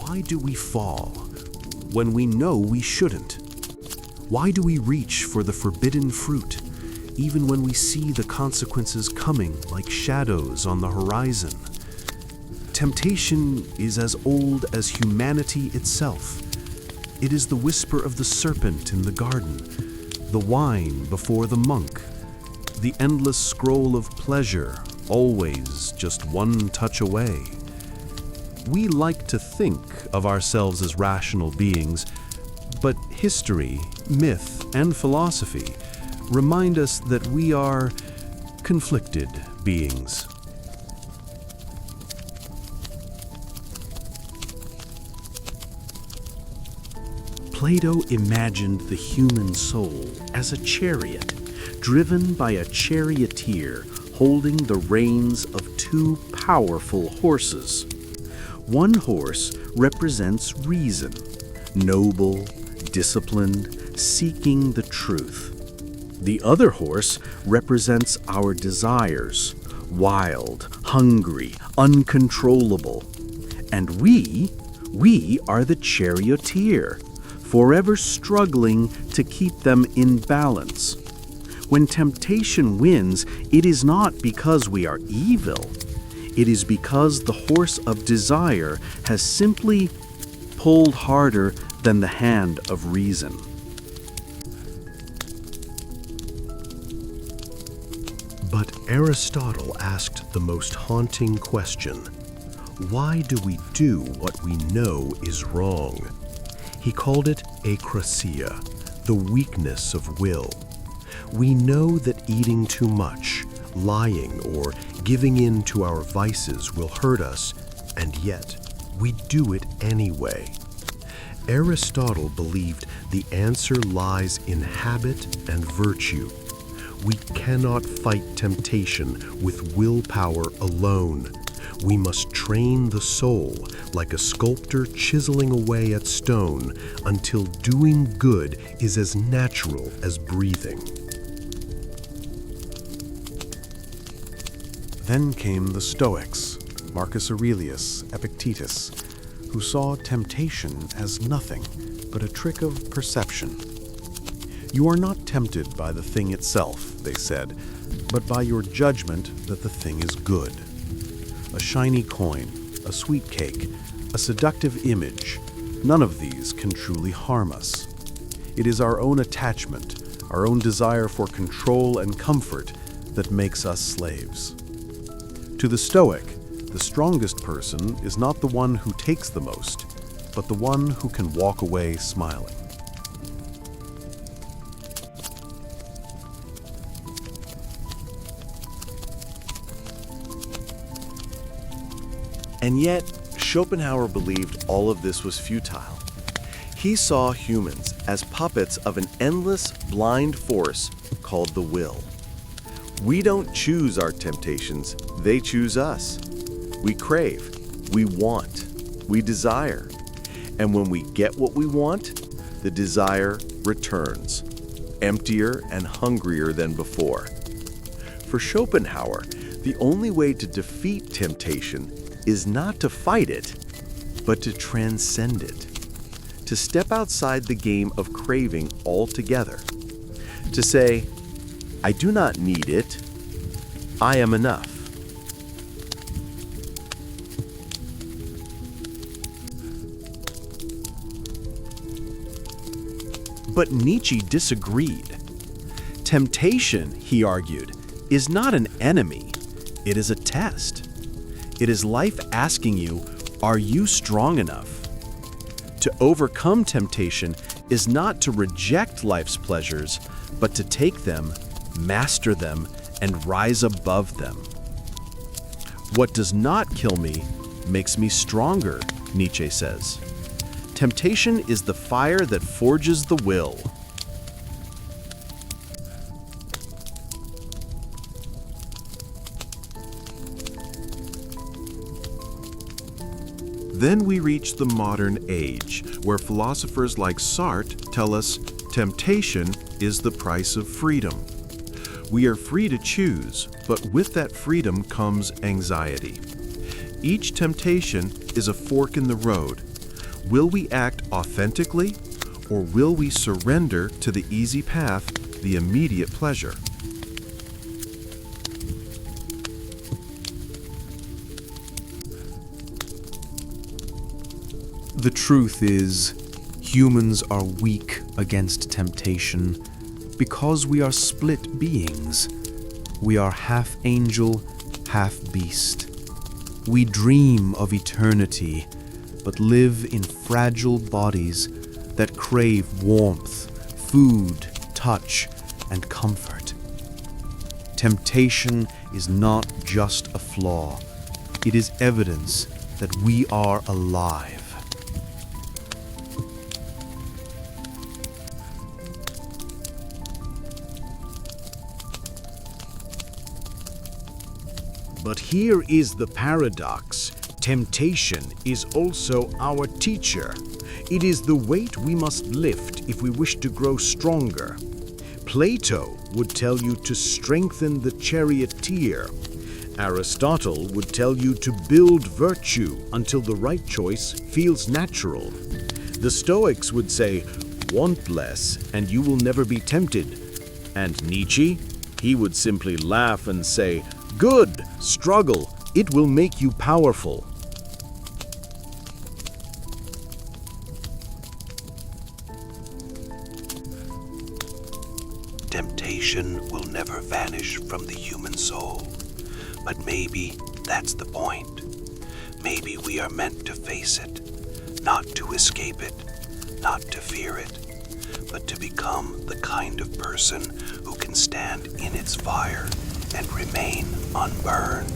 Why do we fall when we know we shouldn't? Why do we reach for the forbidden fruit, even when we see the consequences coming like shadows on the horizon? Temptation is as old as humanity itself. It is the whisper of the serpent in the garden, the wine before the monk, the endless scroll of pleasure, always just one touch away. We like to think of ourselves as rational beings, but history, myth, and philosophy remind us that we are conflicted beings. Plato imagined the human soul as a chariot, driven by a charioteer holding the reins of two powerful horses. One horse represents reason, noble, disciplined, seeking the truth. The other horse represents our desires, wild, hungry, uncontrollable. And we are the charioteer, forever struggling to keep them in balance. When temptation wins, it is not because we are evil. It is because the horse of desire has simply pulled harder than the hand of reason. But Aristotle asked the most haunting question: why do we do what we know is wrong? He called it akrasia, the weakness of will. We know that eating too much, lying, or giving in to our vices will hurt us, and yet we do it anyway. Aristotle believed the answer lies in habit and virtue. We cannot fight temptation with willpower alone. We must train the soul like a sculptor chiseling away at stone until doing good is as natural as breathing. Then came the Stoics, Marcus Aurelius, Epictetus, who saw temptation as nothing but a trick of perception. You are not tempted by the thing itself, they said, but by your judgment that the thing is good. A shiny coin, a sweet cake, a seductive image, none of these can truly harm us. It is our own attachment, our own desire for control and comfort that makes us slaves. To the Stoic, the strongest person is not the one who takes the most, but the one who can walk away smiling. And yet, Schopenhauer believed all of this was futile. He saw humans as puppets of an endless, blind force called the will. We don't choose our temptations, they choose us. We crave, we want, we desire. And when we get what we want, the desire returns, emptier and hungrier than before. For Schopenhauer, the only way to defeat temptation is not to fight it, but to transcend it. To step outside the game of craving altogether. To say, I do not need it, I am enough. But Nietzsche disagreed. Temptation, he argued, is not an enemy, it is a test. It is life asking you, are you strong enough? To overcome temptation is not to reject life's pleasures, but to take them, master them, and rise above them. What does not kill me makes me stronger, Nietzsche says. Temptation is the fire that forges the will. Then we reach the modern age, where philosophers like Sartre tell us temptation is the price of freedom. We are free to choose, but with that freedom comes anxiety. Each temptation is a fork in the road, Will we act authentically, or will we surrender to the easy path, the immediate pleasure? The truth is, humans are weak against temptation because we are split beings. We are half angel, half beast. We dream of eternity, but live in fragile bodies that crave warmth, food, touch, and comfort. Temptation is not just a flaw, it is evidence that we are alive. But here is the paradox. Temptation is also our teacher. It is the weight we must lift if we wish to grow stronger. Plato would tell you to strengthen the charioteer. Aristotle would tell you to build virtue until the right choice feels natural. The Stoics would say, want less and you will never be tempted. And Nietzsche, he would simply laugh and say, good, struggle, it will make you powerful. Temptation will never vanish from the human soul, but maybe that's the point. Maybe we are meant to face it, not to escape it, not to fear it, but to become the kind of person who can stand in its fire and remain unburned.